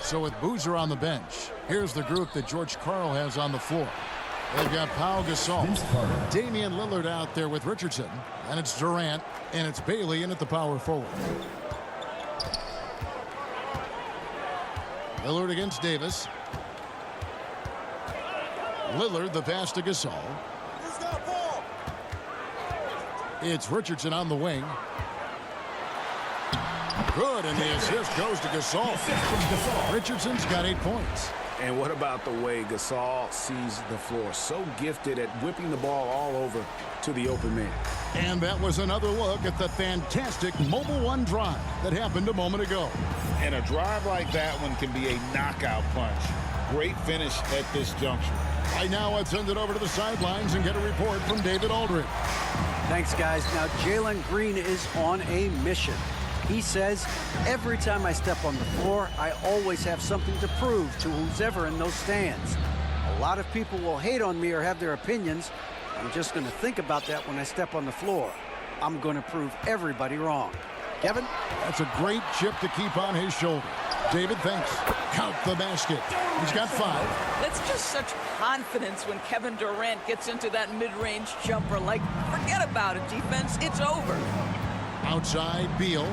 So with Boozer on the bench, here's the group that George Karl has on the floor. They've got Pau Gasol, Damian Lillard out there with Richardson, and it's Durant, and it's Bailey in at the power forward. Lillard against Davis. Lillard the pass to Gasol. It's Richardson on the wing. Good, and the assist goes to Gasol. Richardson's got 8 points. And what about the way Gasol sees the floor? So gifted at whipping the ball all over to the open man. And that was another look at the fantastic Mobile One drive that happened a moment ago. And a drive like that one can be a knockout punch. Great finish at this juncture. Right now, let's send it over to the sidelines and get a report from David Aldridge. Thanks, guys. Now, Jalen Green is on a mission. He says, every time I step on the floor, I always have something to prove to who's ever in those stands. A lot of people will hate on me or have their opinions. I'm just going to think about that when I step on the floor. I'm going to prove everybody wrong. Kevin? That's a great chip to keep on his shoulder. David, thanks. Count the basket. He's got 5. That's just such confidence when Kevin Durant gets into that mid-range jumper. Like, forget about it, defense. It's over. Outside, Beal.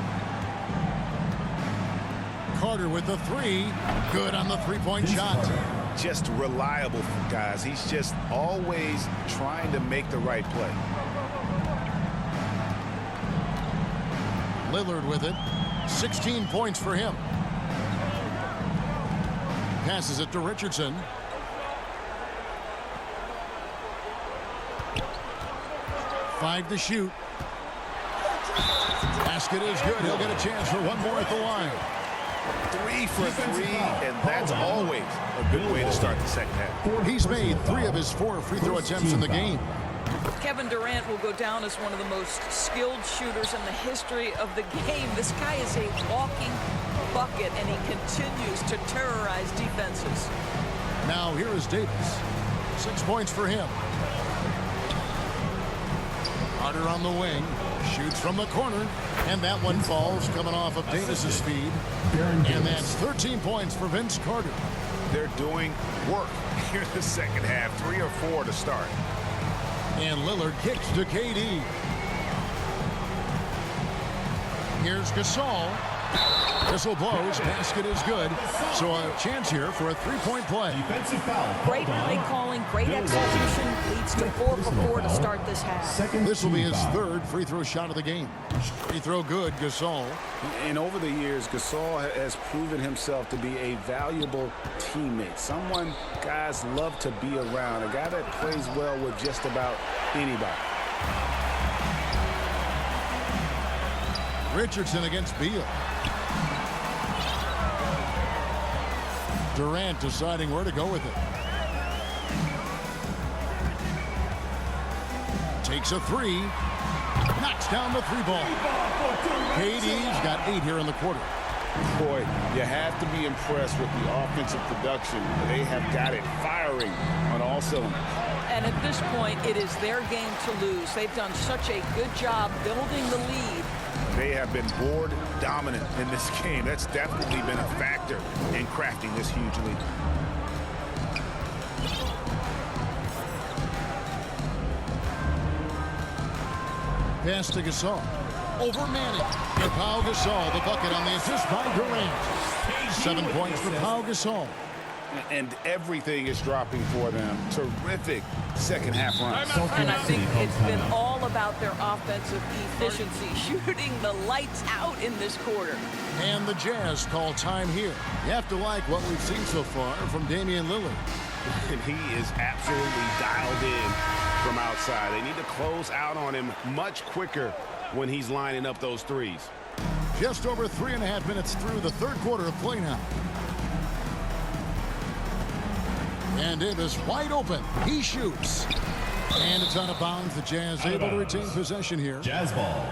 Carter with the 3. Good on the three-point shot. Just reliable, guys. He's just always trying to make the right play. Lillard with it. 16 points for him. Passes it to Richardson. Five to shoot. Basket is good. He'll get a chance for one more at the line. 3 for 3, and that's always a good way to start the second half. He's made 3 of his 4 free throw attempts in the game. Kevin Durant will go down as one of the most skilled shooters in the history of the game. This guy is a walking bucket, and he continues to terrorize defenses. Now here is Davis. 6 points for him. Carter on the wing. Shoots from the corner. And that one falls coming off of Davis's speed. And that's 13 points for Vince Carter. They're doing work here in the second half. 3 or 4 to start. And Lillard kicks to KD. Here's Gasol. Whistle blows. Basket is good. So a chance here for a three-point play. Great play calling, great execution. Leads to 4 for 4 to start this half. This will be his 3rd free throw shot of the game. Free throw good, Gasol. And over the years, Gasol has proven himself to be a valuable teammate. Someone guys love to be around. A guy that plays well with just about anybody. Richardson against Beal. Durant deciding where to go with it. Takes a 3. Knocks down the 3-ball. KD's got 8 here in the quarter. Boy, you have to be impressed with the offensive production. They have got it firing on all cylinders. And at this point, it is their game to lose. They've done such a good job building the lead. They have been board dominant in this game. That's definitely been a factor in crafting this huge lead. Pass to Gasol. Over Manning. And Pau Gasol, the bucket on the assist by Durant. 7 points for Pau Gasol. And everything is dropping for them. Terrific second half run. And I think it's been all about their offensive efficiency, shooting the lights out in this quarter. And the Jazz call time here. You have to like what we've seen so far from Damian Lillard. And he is absolutely dialed in from outside. They need to close out on him much quicker when he's lining up those threes. Just over 3.5 minutes through the 3rd quarter of play now. And Davis wide open. He shoots. And it's out of bounds. The Jazz able to retain possession here. Jazz ball.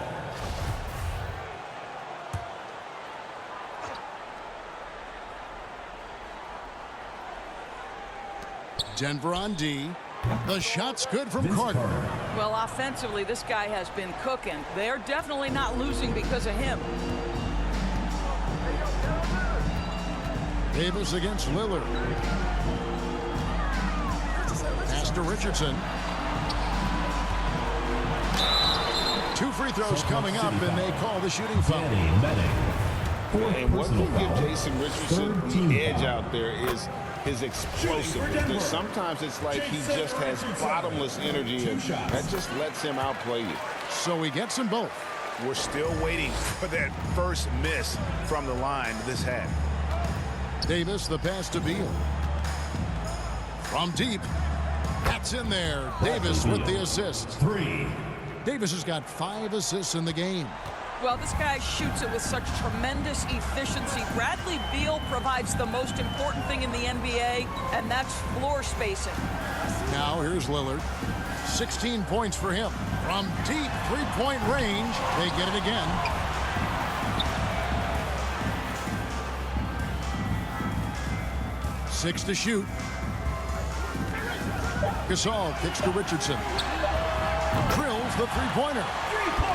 Denver on D. The shot's good from Carter. Well, offensively, this guy has been cooking. They're definitely not losing because of him. Davis against Lillard. Pass to Richardson. 2 free throws coming up, and they call the shooting foul. And what will give Jason Richardson the edge out there is his explosiveness. Sometimes it's like he just has bottomless energy, and that just lets him outplay you. So he gets them both. We're still waiting for that first miss from the line this half. Davis, the pass to Beal. From deep. That's in there. Davis with the assist. 3. Davis has got 5 assists in the game. Well, this guy shoots it with such tremendous efficiency. Bradley Beal provides the most important thing in the NBA, and that's floor spacing. Now here's Lillard. 16 points for him. From deep 3-point range, they get it again. Six to shoot. Gasol kicks to Richardson. Drills the three-pointer.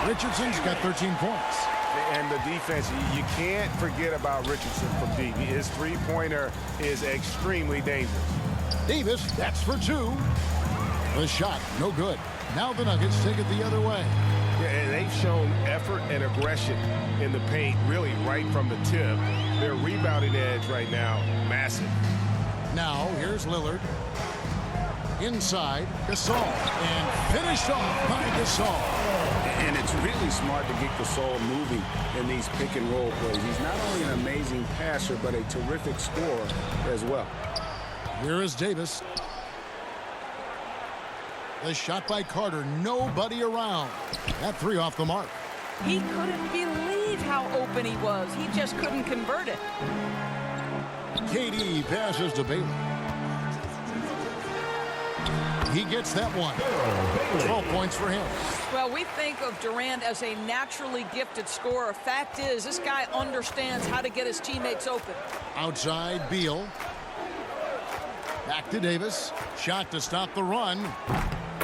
Richardson's got 13 points. And the defense, you can't forget about Richardson from deep. His three-pointer is extremely dangerous. Davis, that's for 2. The shot, no good. Now the Nuggets take it the other way. Yeah, and they've shown effort and aggression in the paint, really right from the tip. Their rebounding edge right now, massive. Now, here's Lillard. Inside, Gasol. And finished off by Gasol. And it's really smart to get Gasol moving in these pick-and-roll plays. He's not only an amazing passer, but a terrific scorer as well. Here is Davis. The shot by Carter. Nobody around. That 3 off the mark. He couldn't believe how open he was. He just couldn't convert it. KD passes to Bailey. He gets that one. 12 points for him. Well, we think of Durant as a naturally gifted scorer. Fact is, this guy understands how to get his teammates open. Outside, Beal. Back to Davis. Shot to stop the run.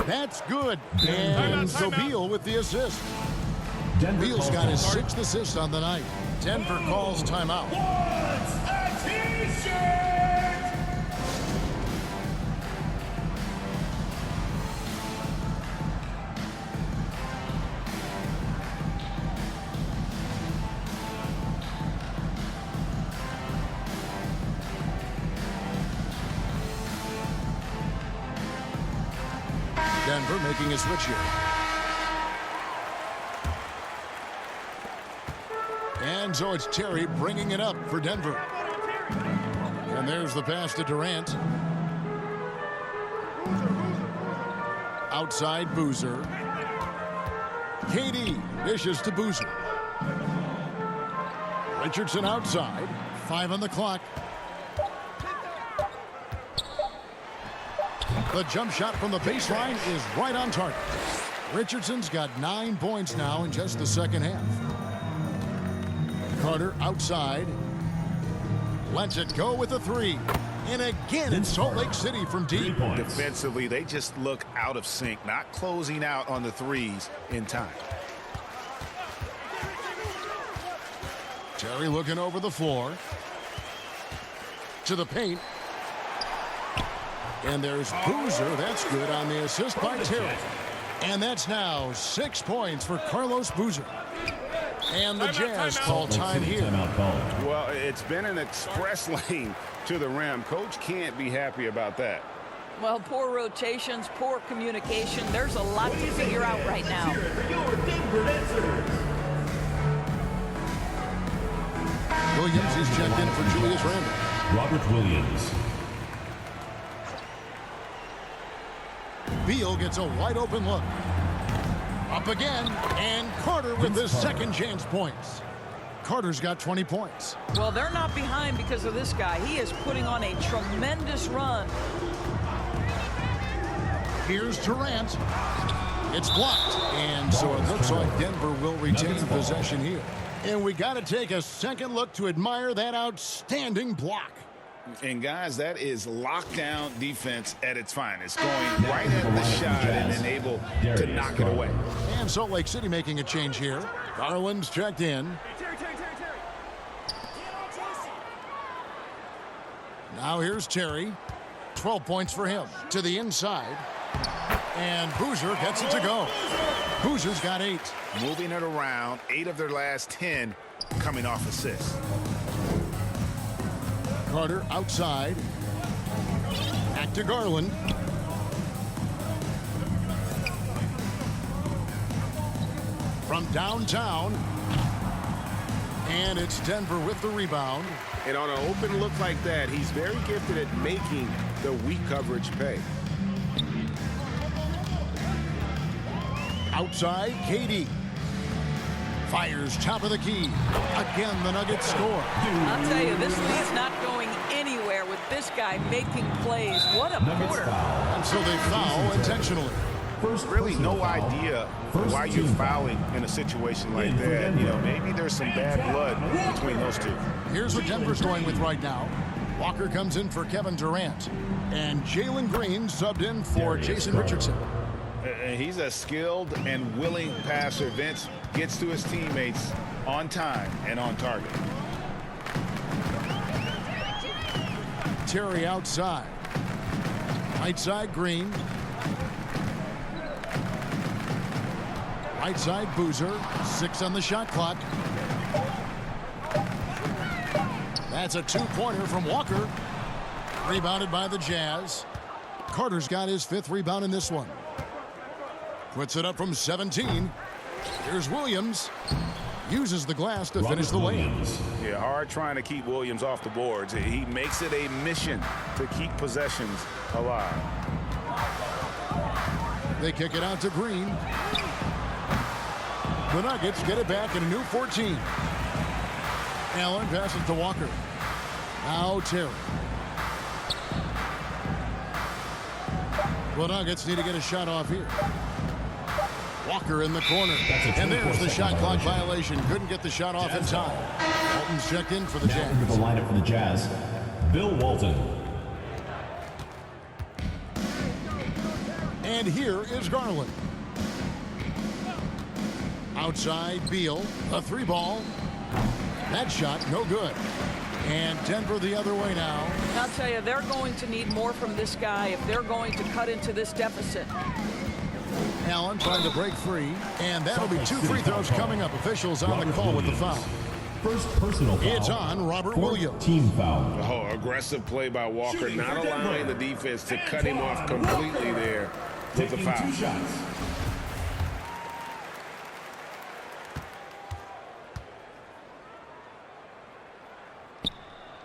That's good. And so Beal with the assist. Beal's got his 6th assist on the night. Denver calls timeout. Denver making a switch here. And so it's Terry bringing it up for Denver. And there's the pass to Durant. Outside Boozer. KD dishes to Boozer. Richardson outside. 5 on the clock. The jump shot from the baseline is right on target. Richardson's got 9 points now in just the second half. Carter outside. Lets it go with a 3. And again in Salt Lake City from deep. Defensively, they just look out of sync, not closing out on the threes in time. Terry looking over the floor. To the paint. And there's Boozer. That's good on the assist by Terry. And that's now 6 points for Carlos Boozer. And the Jazz call time here. Well, it's been an express lane to the rim. Coach can't be happy about that. Well, poor rotations, poor communication. There's a lot to figure out right now. Williams is checked in for Julius Randle. Robert Williams. Beal gets a wide open look. Up again, and Carter with his second chance points. Carter's got 20 points. Well, they're not behind because of this guy. He is putting on a tremendous run. Here's Durant. It's blocked, and so it looks like Denver will retain possession here. And we got to take a second look to admire that outstanding block. And guys, that is lockdown defense at its finest, going right at the shot and then able to knock it away. And Salt Lake City making a change here. Garland's checked in. Now here's Terry. 12 points for him. To the inside. And Boozer gets it to go. Boozer's got 8. Moving it around, 8 of their last 10 coming off assists. Carter outside. Back to Garland. From downtown. And it's Denver with the rebound. And on an open look like that, he's very gifted at making the weak coverage pay. Outside, KD. Fires top of the key. Again, the Nuggets score. I'll tell you, this lead's not going anywhere with this guy making plays. What a quarter. And so they foul intentionally. Really no idea why you're fouling in a situation like that. You know, maybe there's some bad blood between those two. Here's what Denver's going with right now. Walker comes in for Kevin Durant. And Jalen Green subbed in for Jason Richardson. And he's a skilled and willing passer. Vince gets to his teammates on time and on target. Terry outside. Right side, Green. Right side, Boozer. 6 on the shot clock. That's a 2-pointer from Walker. Rebounded by the Jazz. Carter's got his 5th rebound in this one. Puts it up from 17. Here's Williams. Uses the glass to finish the layup. Yeah, hard trying to keep Williams off the boards. He makes it a mission to keep possessions alive. They kick it out to Green. The Nuggets get it back in a new 14. Allen passes to Walker. Now Terry. The Nuggets need to get a shot off here. Walker in the corner. And there's the shot clock violation. Couldn't get the shot off in time. Walton's checked in for the Jazz. The lineup for the Jazz, Bill Walton. And here is Garland. Outside, Beal. A 3-ball. That shot, no good. And Denver the other way now. I'll tell you, they're going to need more from this guy if they're going to cut into this deficit. Allen trying to break free. And that'll be 2 free throws coming up. Officials on the call with the foul. First personal foul. It's on Robert Williams. Team foul. Oh, aggressive play by Walker, not allowing the defense to cut him off completely there with the foul. 2 shots.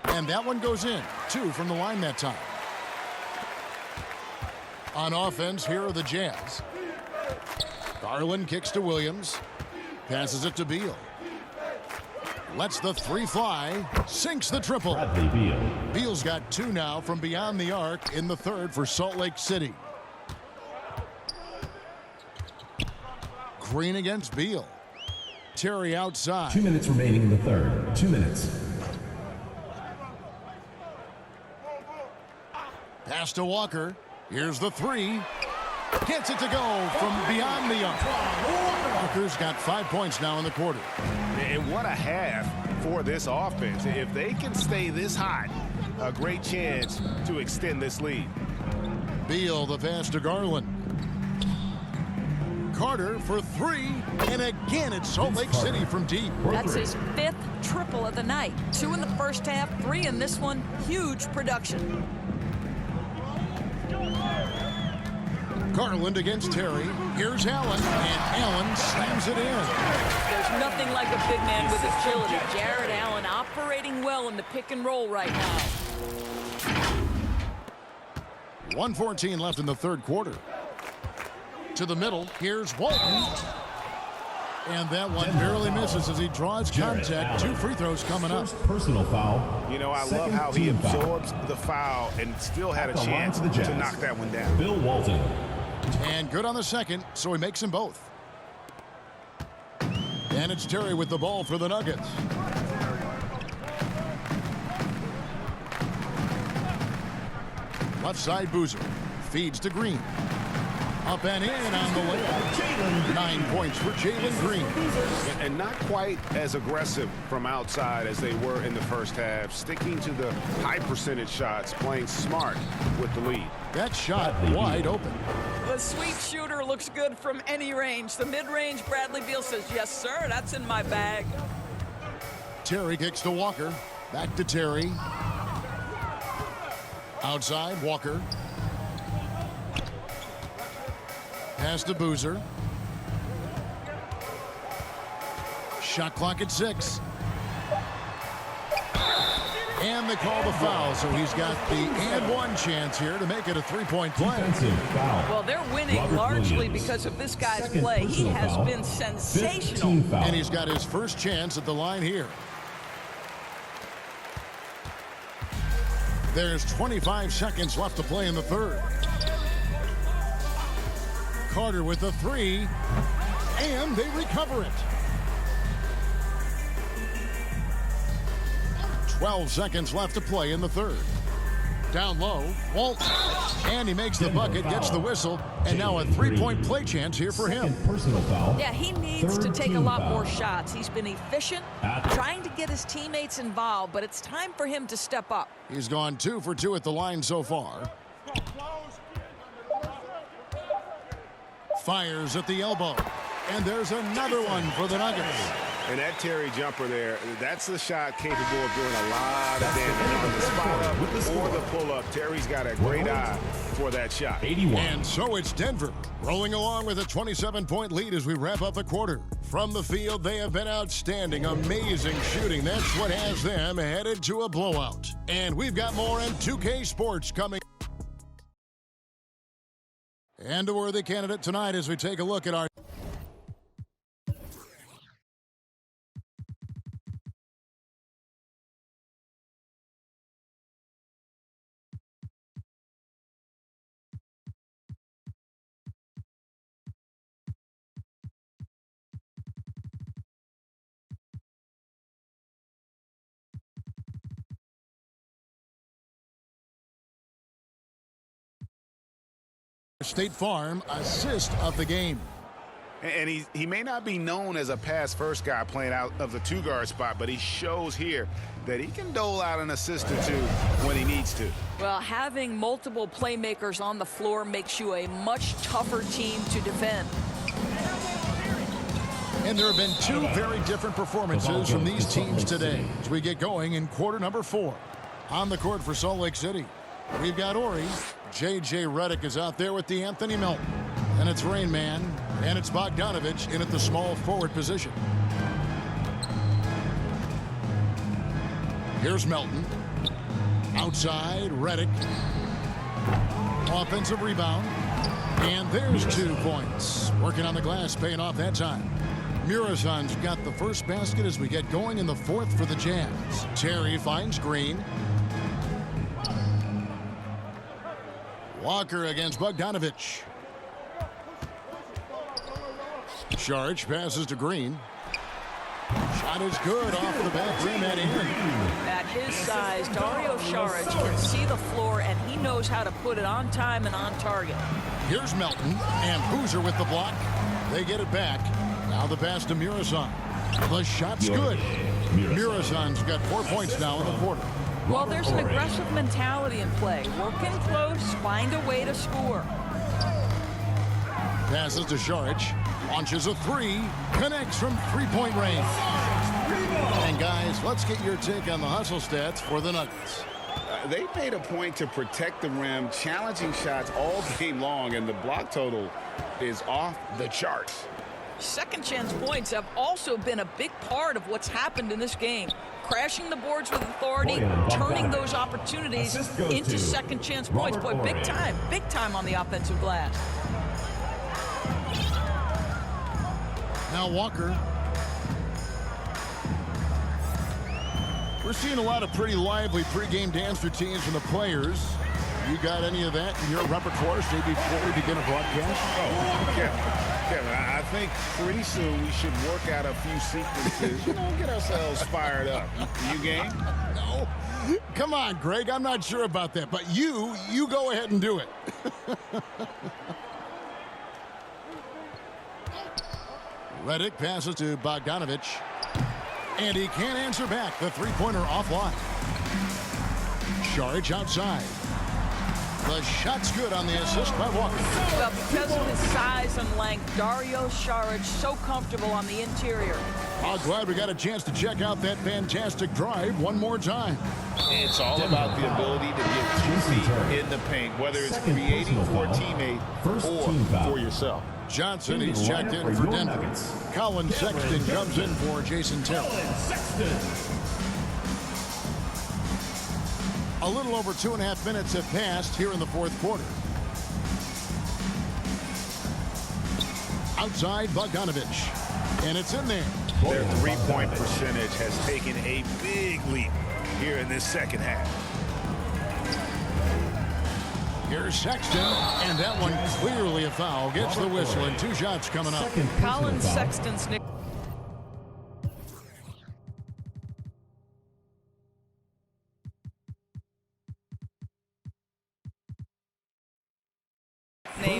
And that one goes in. 2 from the line that time. On offense, here are the Jazz. Garland kicks to Williams. Passes it to Beal. Lets the 3 fly. Sinks the triple. Bradley Beal. Beal's got 2 now from beyond the arc in the 3rd for Salt Lake City. Green against Beal. Terry outside. 2 minutes remaining in the 3rd. 2 minutes. Pass to Walker. Here's the 3. Gets it to go from beyond the arc. Walker's got 5 points now in the quarter. And what a half for this offense. If they can stay this hot, a great chance to extend this lead. Beal the pass to Garland. Carter for 3. And again, it's Salt Lake City from deep. That's his 5th triple of the night. 2 in the first half, 3 in this one. Huge production. Garland against Terry. Here's Allen, and Allen slams it in. There's nothing like a big man with agility. Jared Allen operating well in the pick and roll right now. 1:14 left in the 3rd quarter. To the middle, here's Walton. And that one barely misses as he draws contact. 2 free throws coming up. First personal foul. You know, I love how he absorbs the foul and still had a chance to knock that one down. Bill Walton. And good on the second, so he makes them both. And it's Terry with the ball for the Nuggets. Left side, Boozer. Feeds to Green. Up and in on the layup. 9 points for Jalen Green. And not quite as aggressive from outside as they were in the first half. Sticking to the high percentage shots, playing smart with the lead. That shot wide open. The sweet shooter looks good from any range. The mid-range, Bradley Beal says, yes, sir, that's in my bag. Terry kicks to Walker. Back to Terry. Outside, Walker. Pass to Boozer. Shot clock at 6. And they call the foul, so he's got the and one chance here to make it a three-point play. Defensive foul. Well, they're winning Robert largely Williams. because of this guy's Second play. He personal has foul. been sensational. 15 foul. And he's got his first chance at the line here. There's 25 seconds left to play in the third. Carter with the 3, and they recover it. 12 seconds left to play in the third. Down low, Walton, and he makes the bucket, gets the whistle, and now a three-point play chance here for him. Second personal foul. Yeah, he needs to Third take a team lot foul. more shots. He's been efficient, trying to get his teammates involved, but it's time for him to step up. He's gone 2 for 2 at the line so far. Fires at the elbow. And there's another one for the Nuggets. And that Terry jumper there, that's the shot capable of doing a lot of damage on the spot up or the pull-up. Terry's got a great eye for that shot. 81. And so it's Denver rolling along with a 27-point lead as we wrap up the quarter. From the field, they have been outstanding. Amazing shooting. That's what has them headed to a blowout. And we've got more in 2K Sports coming. And a worthy candidate tonight as we take a look at our State Farm assist of the game. And he may not be known as a pass-first guy playing out of the two-guard spot, but he shows here that he can dole out an assist or two when he needs to. Well, having multiple playmakers on the floor makes you a much tougher team to defend. And there have been 2 very different performances from these teams today as we get going in quarter number 4. On the court for Salt Lake City, we've got Ori. J.J. Redick is out there with the Anthony Melton. And it's Rain Man, and it's Bogdanovich in at the small forward position. Here's Melton. Outside, Redick. Offensive rebound. And there's 2 points. Working on the glass, paying off that time. Murazan's got the first basket as we get going in the fourth for the Jazz. Terry finds Green. Walker against Bogdanovich. Saric passes to Green. Shot is good off the back rim and in. At his size, Dario Saric can see the floor, and he knows how to put it on time and on target. Here's Melton and Boozer with the block. They get it back. Now the pass to Murazan. The shot's good. Murazan's got 4 points now in the quarter. Well, there's an aggressive mentality in play. Working close, find a way to score. Passes to Saric. Launches a 3. Connects from three-point range. And guys, let's get your take on the hustle stats for the Nuggets. They made a point to protect the rim, challenging shots all game long, and the block total is off the charts. Second chance points have also been a big part of what's happened in this game. Crashing the boards with authority, turning those opportunities into second chance points. Boy, big time on the offensive glass. Now Walker. We're seeing a lot of pretty lively pregame dance routines from the players. You got any of that in your repertoire, say, before we begin a broadcast? Kevin, I think pretty soon we should work out a few sequences, get ourselves fired up. You game? No. Come on, Greg. I'm not sure about that. But you go ahead and do it. Redick passes to Bogdanovich. And he can't answer back. The three-pointer offline. Saric outside. The shot's good on the assist by Walker. Well, because of his size and length, Dario Saric so comfortable on the interior. I'm glad we got a chance to check out that fantastic drive one more time. It's all about the ability to get 2 feet in the paint, whether it's creating for a teammate or for yourself. Johnson, he's checked in for Denver. Colin Sexton comes in for Jason Terrell. A little over 2.5 minutes have passed here in the fourth quarter. Outside Bogdanovich. And it's in there. Their three-point percentage has taken a big leap here in this second half. Here's Sexton, and that one clearly a foul. Gets the whistle, and 2 shots coming up. Colin Sexton's name,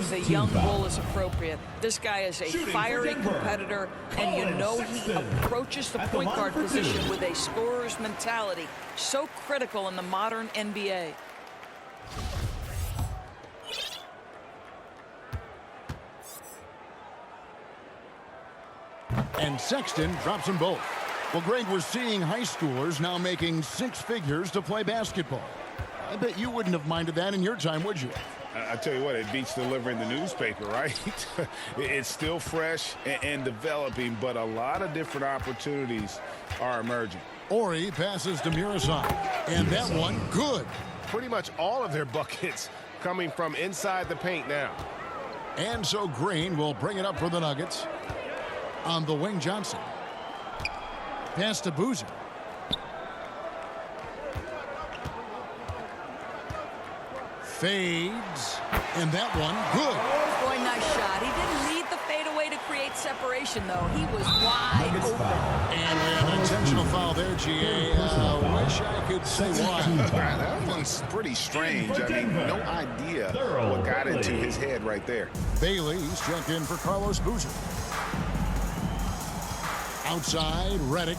the young bull, is appropriate. This guy is a fiery competitor, and you know he approaches the point guard position with a scorer's mentality. So critical in the modern NBA. And Sexton drops them both. Well, Greg, we're seeing high schoolers now making 6 figures to play basketball. I bet you wouldn't have minded that in your time, would you? I tell you what, it beats delivering the newspaper, right? It's still fresh and developing, but a lot of different opportunities are emerging. Ori passes to Murasov, and that one good. Pretty much all of their buckets coming from inside the paint now. And so Green will bring it up for the Nuggets. On the wing, Johnson. Pass to Boozer. Fades. And that one, good. Boy, nice shot. He didn't need the fadeaway to create separation, though. He was wide open. And we have an intentional foul there, G.A. Wish I could say why. That one's pretty strange. I mean, no idea what got into his head right there. Bailey struck in for Carlos Boozer. Outside, Redick.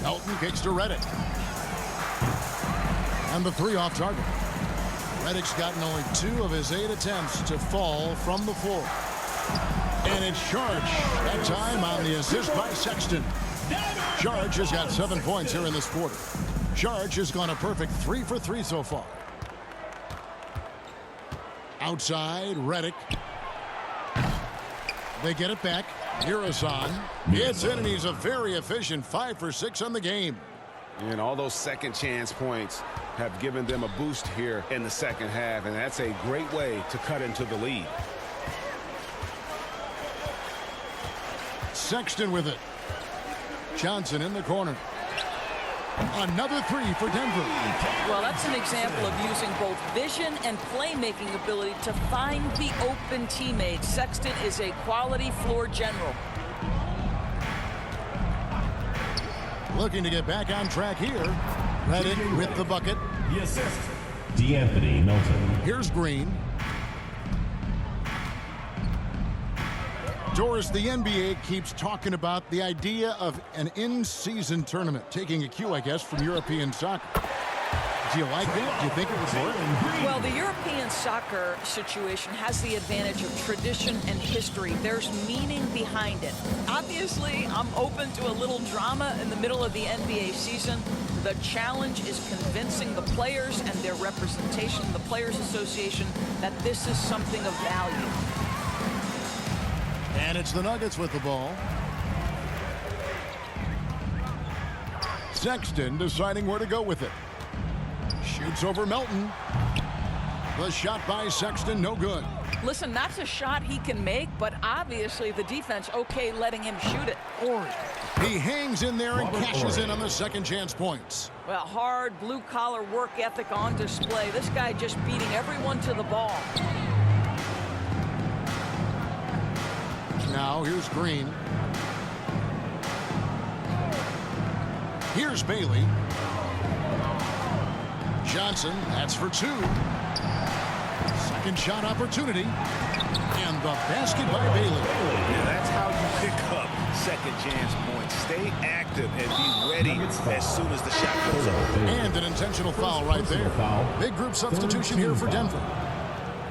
Melton kicks to Redick. And the 3 off target. Redick's gotten only 2 of his 8 attempts to fall from the floor. And it's Saric. That time on the assist by Sexton. Saric has got 7 points here in this quarter. Saric has gone a perfect 3 for 3 so far. Outside, Redick. They get it back. Murasov. It's in, and he's a very efficient 5 for 6 on the game. And all those second chance points have given them a boost here in the second half, and that's a great way to cut into the lead. Sexton with it. Johnson in the corner. Another 3 for Denver. Well, that's an example of using both vision and playmaking ability to find the open teammate. Sexton is a quality floor general. Looking to get back on track here. Redick with the bucket. The assist. D'Anthony Melton. Here's Green. Doris, the NBA keeps talking about the idea of an in-season tournament, taking a cue, I guess, from European soccer. Do you like that? Do you think it would work? Well, the European soccer situation has the advantage of tradition and history. There's meaning behind it. Obviously, I'm open to a little drama in the middle of the NBA season. The challenge is convincing the players and their representation, the Players Association, that this is something of value. And it's the Nuggets with the ball. Sexton deciding where to go with it. Shoots over Melton. The shot by Sexton, no good. Listen, that's a shot he can make, but obviously the defense okay letting him shoot it. Ori. He hangs in there and cashes in on the second chance points. Well, hard blue-collar work ethic on display. This guy just beating everyone to the ball. Now here's Green. Here's Bailey. Johnson, that's for 2. Second shot opportunity. And the basket by Bailey. Now that's how you pick up second chance points. Stay active and be ready as soon as the shot goes up. And an intentional foul right there. Big group substitution here for Denver.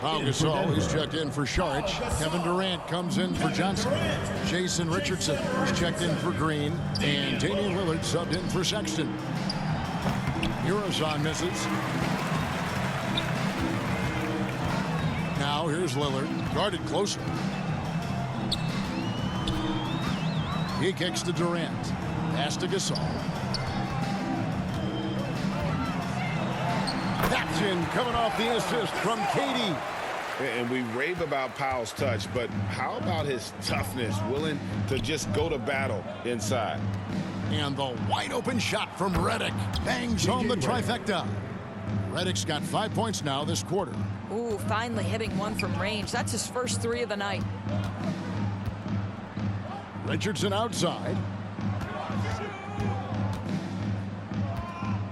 Pau Gasol is checked in for Saric. Kevin Durant comes in for Johnson. Jason Richardson is checked in for Green. And Damian Lillard subbed in for Sexton. Eurozone misses. Now here's Lillard, guarded closely. He kicks to Durant. Pass to Gasol. That's in, coming off the assist from Katie. And we rave about Powell's touch, but how about his toughness, willing to just go to battle inside? And the wide open shot from Redick. Bangs home the trifecta. Redick's got 5 points now this quarter. Ooh, finally hitting one from range. That's his first three of the night. Richardson outside.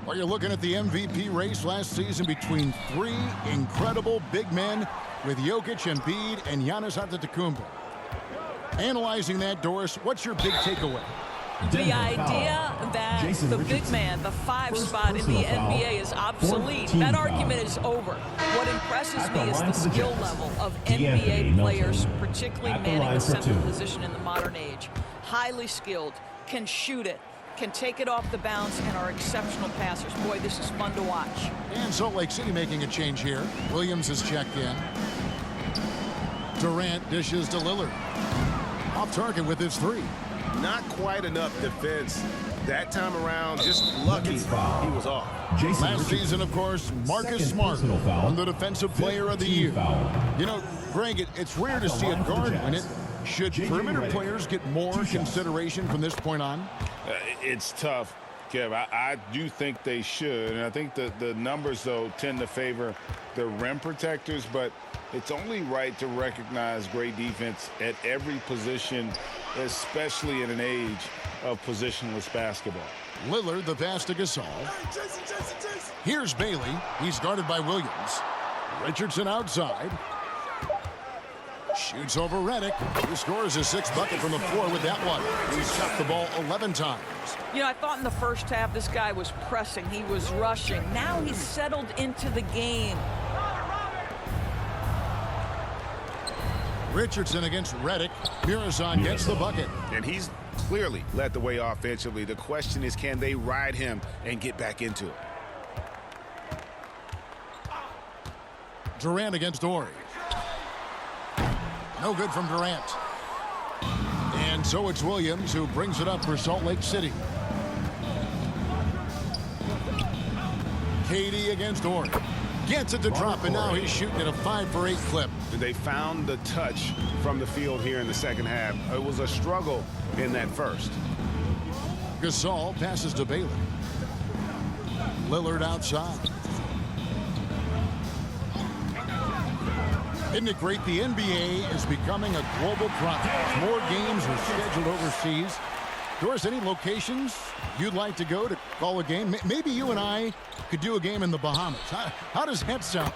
Well, you're looking at the MVP race last season between three incredible big men with Jokic, Embiid, and Giannis Antetokounmpo. Analyzing that, Doris, what's your big takeaway? The idea that the big man, the 5 spot in the NBA is obsolete. That argument is over. What impresses me is the skill level of NBA players, particularly manning the center position in the modern age. Highly skilled, can shoot it, can take it off the bounce, and are exceptional passers. Boy, this is fun to watch. And Salt Lake City making a change here. Williams is checked in. Durant dishes to Lillard. Off target with his 3. Not quite enough defense that time around. Just lucky he was off. Last season, of course, Marcus Smart won the Defensive Player of the Year. You know, Greg, it's rare to see a guard win it. Should perimeter players get more consideration from this point on? It's tough, Kev. I do think they should. And I think the numbers, though, tend to favor the rim protectors. But it's only right to recognize great defense at every position, especially in an age of positionless basketball. Lillard, the pass to Gasol. Here's Bailey. He's guarded by Williams. Richardson outside. Shoots over Redick. He scores his 6th bucket from the floor with that one. He's shot the ball 11 times. You know, I thought in the first half this guy was pressing. He was rushing. Now he's settled into the game. Richardson against Redick. Mirazon gets the bucket. And he's clearly led the way offensively. The question is, can they ride him and get back into it? Durant against Horry. No good from Durant. And so it's Williams who brings it up for Salt Lake City. Katie against Horry. Gets it to drop, and now he's shooting at a 5-for-8 clip. They found the touch from the field here in the second half. It was a struggle in that first. Gasol passes to Bailey. Lillard outside. Isn't it great? The NBA is becoming a global product. More games are scheduled overseas. Doris, any locations you'd like to go to call a game? Maybe you and I could do a game in the Bahamas. How does that sound?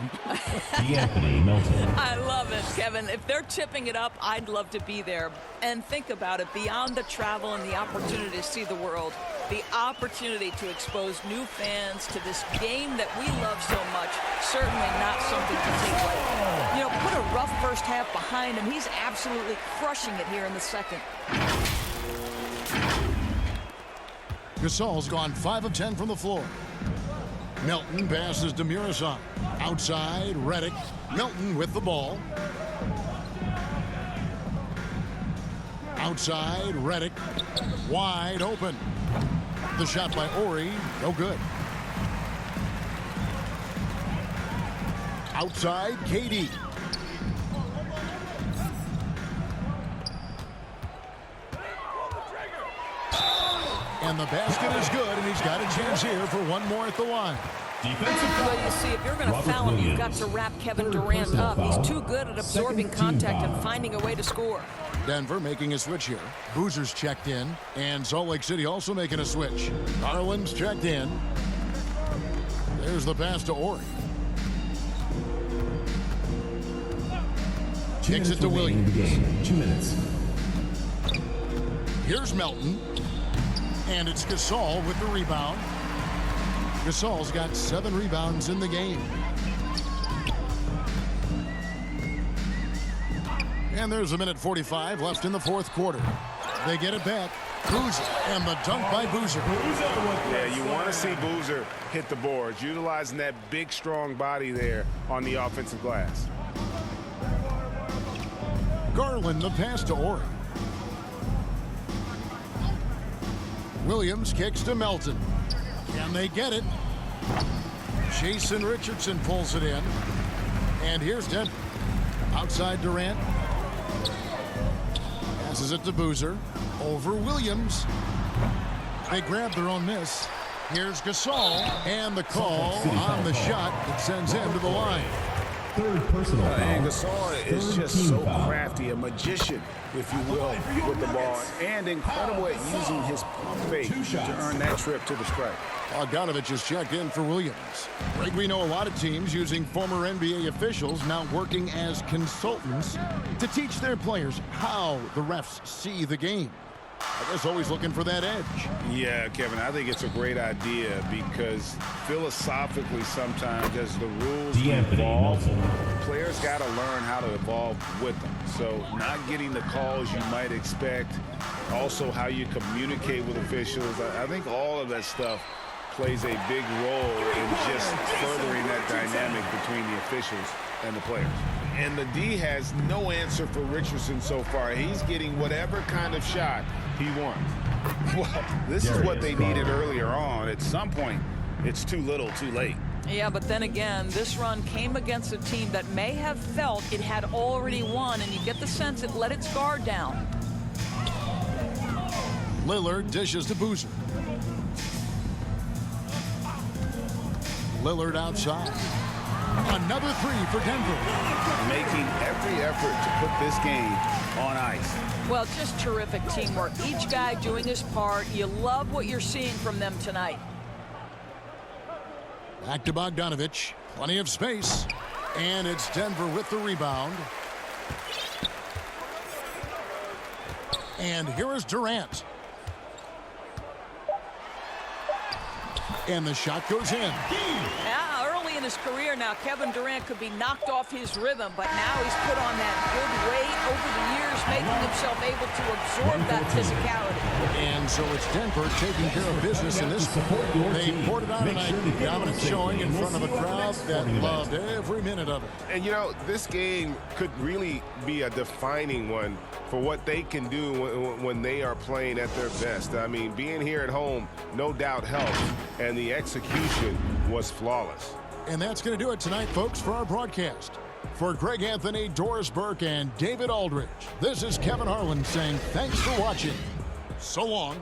D'Anthony Melton. I love it, Kevin. If they're tipping it up, I'd love to be there. And think about it, beyond the travel and the opportunity to see the world, the opportunity to expose new fans to this game that we love so much, certainly not something to take lightly. You know, put a rough first half behind him. He's absolutely crushing it here in the second. Gasol's gone 5 of 10 from the floor. Melton passes to Mirazon. Outside, Redick. Melton with the ball. Outside, Redick. Wide open. The shot by Horry, no good. Outside, Katie. And the basket is good, and he's got a chance here for one more at the line. Well, you see, if you're going to foul him, you've got to wrap Kevin Durant up. He's too good at absorbing contact and finding a way to score. Denver making a switch here. Boozer's checked in, and Salt Lake City also making a switch. Garland's checked in. There's the pass to Horry. Kicks it to Williams. 2 minutes. Here's Melton. And it's Gasol with the rebound. Gasol's got 7 rebounds in the game. And there's 1:45 left in the fourth quarter. They get it back. Boozer, and the dunk by Boozer. Yeah, you want to see Boozer hit the boards, utilizing that big, strong body there on the offensive glass. Garland the pass to Ori. Williams kicks to Melton. Can they get it? Jason Richardson pulls it in. And here's Denver. Outside Durant. Passes it to Boozer. Over Williams. They grab their own miss. Here's Gasol. And the call on the shot that sends him to the line. Third personal foul. And Gasol is just so crafty, a magician, if you will, with the ball, and incredible at using his pump fake to earn that trip to the stripe. Bogdanovich has checked in for Williams. Greg, we know a lot of teams using former NBA officials now working as consultants to teach their players how the refs see the game. I guess always looking for that edge. Yeah, Kevin, I think it's a great idea because philosophically sometimes as the rules evolve, players got to learn how to evolve with them. So not getting the calls you might expect, also how you communicate with officials. I think all of that stuff plays a big role in just furthering that dynamic between the officials and the players. And the D has no answer for Richardson so far. He's getting whatever kind of shot he wants. Well, this is what they needed earlier on. At some point, it's too little, too late. Yeah, but then again, this run came against a team that may have felt it had already won, and you get the sense it let its guard down. Lillard dishes to Boozer. Lillard outside. Another 3 for Denver. Making every effort to put this game on ice. Well, just terrific teamwork. Each guy doing his part. You love what you're seeing from them tonight. Back to Bogdanovich. Plenty of space. And it's Denver with the rebound. And here is Durant. And the shot goes in. Yeah, early in his career now, Kevin Durant could be knocked off his rhythm, but now he's put on that good weight over the years, making himself able to absorb that physicality. And so it's Denver taking care of business in this. They poured it on tonight. Dominant showing in front of a crowd that loved every minute of it. And, you know, this game could really be a defining one for what they can do when they are playing at their best. I mean, being here at home, no doubt helps, and the execution was flawless. And that's going to do it tonight, folks, for our broadcast. For Greg Anthony, Doris Burke, and David Aldridge, this is Kevin Harlan saying thanks for watching. So long.